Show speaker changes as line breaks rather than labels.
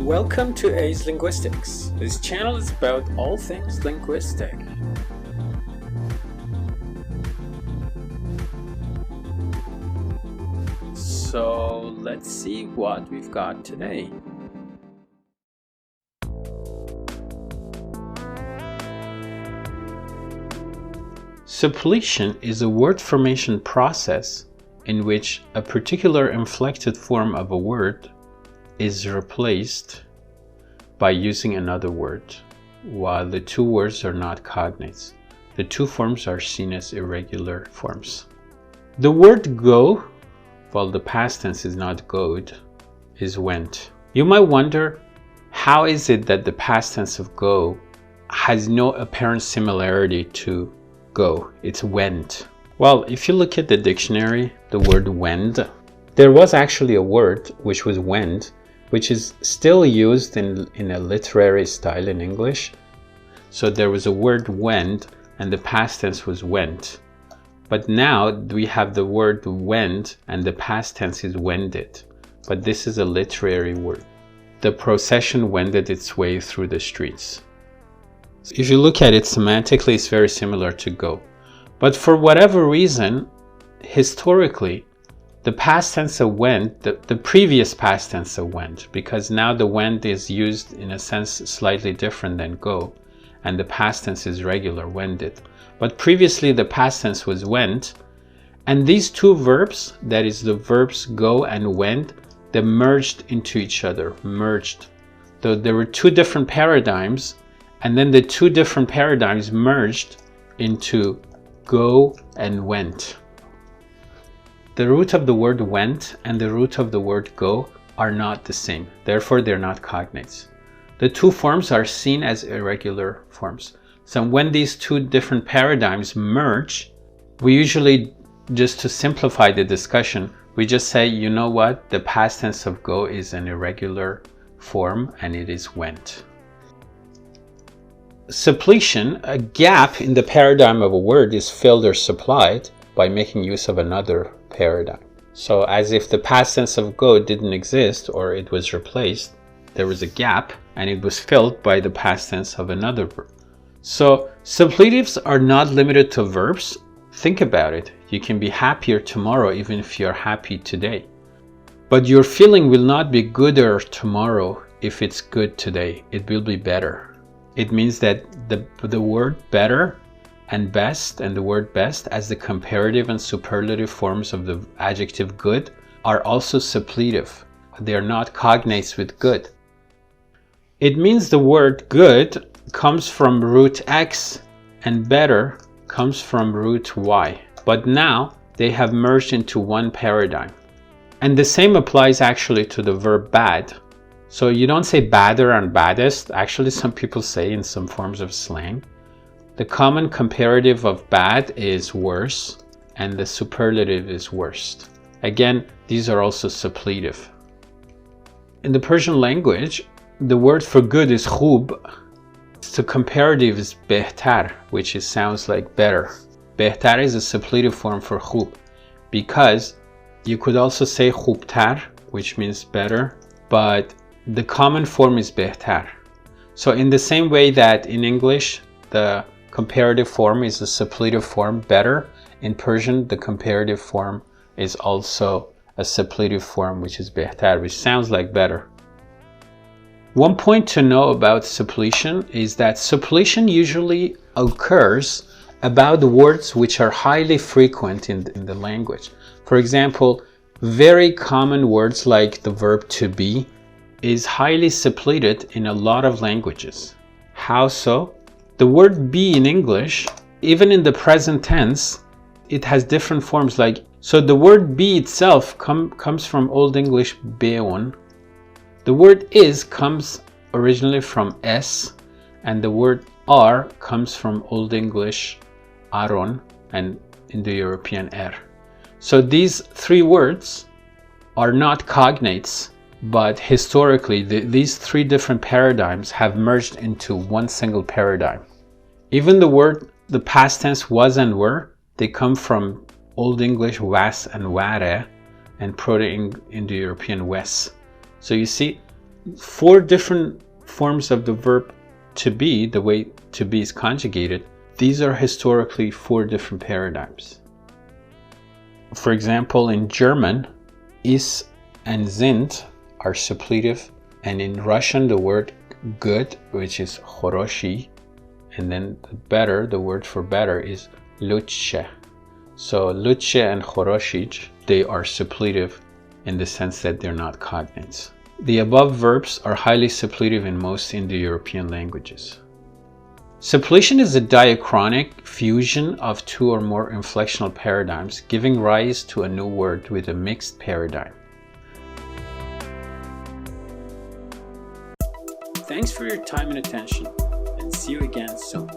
Welcome to A's Linguistics. This channel is about all things linguistic. So let's see what we've got today. Suppletion is a word formation process in which a particular inflected form of a word is replaced by using another word, while the two words are not cognates. The two forms are seen as irregular forms. The word go, well, the past tense is not goed, is went. You might wonder, how is it that the past tense of go has no apparent similarity to go? It's went. Well, if you look at the dictionary, the word wend, there was actually a word which was wend, which is still used in a literary style in English. So there was a word wend and the past tense was went. But now we have the word wend and the past tense is wended. But this is a literary word. The procession wended its way through the streets. If you look at it semantically, it's very similar to go. But for whatever reason, historically, the past tense of went, the previous past tense of went, because now the went is used in a sense slightly different than go, and the past tense is regular, wended. But previously the past tense was went, and these two verbs, that is the verbs go and went, they merged into each other, merged. So there were two different paradigms, and then the two different paradigms merged into go and went. The root of the word went and the root of the word go are not the same. Therefore, they're not cognates. The two forms are seen as irregular forms. So when these two different paradigms merge, we usually, just to simplify the discussion, we just say, you know what? The past tense of go is an irregular form and it is went. Suppletion, a gap in the paradigm of a word, is filled or supplied by making use of another paradigm. So as if the past tense of go didn't exist or it was replaced, there was a gap and it was filled by the past tense of another verb. So suppletives are not limited to verbs. Think about it. You can be happier tomorrow even if you're happy today. But your feeling will not be gooder tomorrow if it's good today. It will be better. It means that the word better and best and the word best as the comparative and superlative forms of the adjective good are also suppletive. They are not cognates with good. It means the word good comes from root x and better comes from root y. But now they have merged into one paradigm. And the same applies actually to the verb bad. So you don't say badder and baddest. Actually, some people say in some forms of slang. The common comparative of bad is worse and the superlative is worst. Again, these are also suppletive. In the Persian language, the word for good is khub. The comparative is behtar, which sounds like better. Behtar is a suppletive form for khub because you could also say khubtar, which means better, but the common form is behtar. So in the same way that in English, the comparative form is a suppletive form, better, in Persian, the comparative form is also a suppletive form, which is behtar, which sounds like better. One point to know about suppletion is that suppletion usually occurs about the words which are highly frequent in the language. For example, very common words like the verb to be is highly suppleted in a lot of languages. How so? The word be in English, even in the present tense, it has different forms. So the word be itself comes from Old English beon. The word is comes originally from s, and the word are comes from Old English aron and Indo-European So these three words are not cognates, but historically these three different paradigms have merged into one single paradigm. Even the past tense was and were, they come from Old English was and ware and Proto-Indo-European wes. So you see, 4 different forms of the verb to be, the way to be is conjugated, these are historically 4 different paradigms. For example, in German, is and sind are suppletive, and in Russian the word good, which is хороший, and then the better, the word for better is лучше. So лучше and хороший, they are suppletive in the sense that they're not cognates. The above verbs are highly suppletive in most Indo-European languages. Suppletion is a diachronic fusion of 2 or more inflectional paradigms, giving rise to a new word with a mixed paradigm. Thanks for your time and attention, and see you again soon.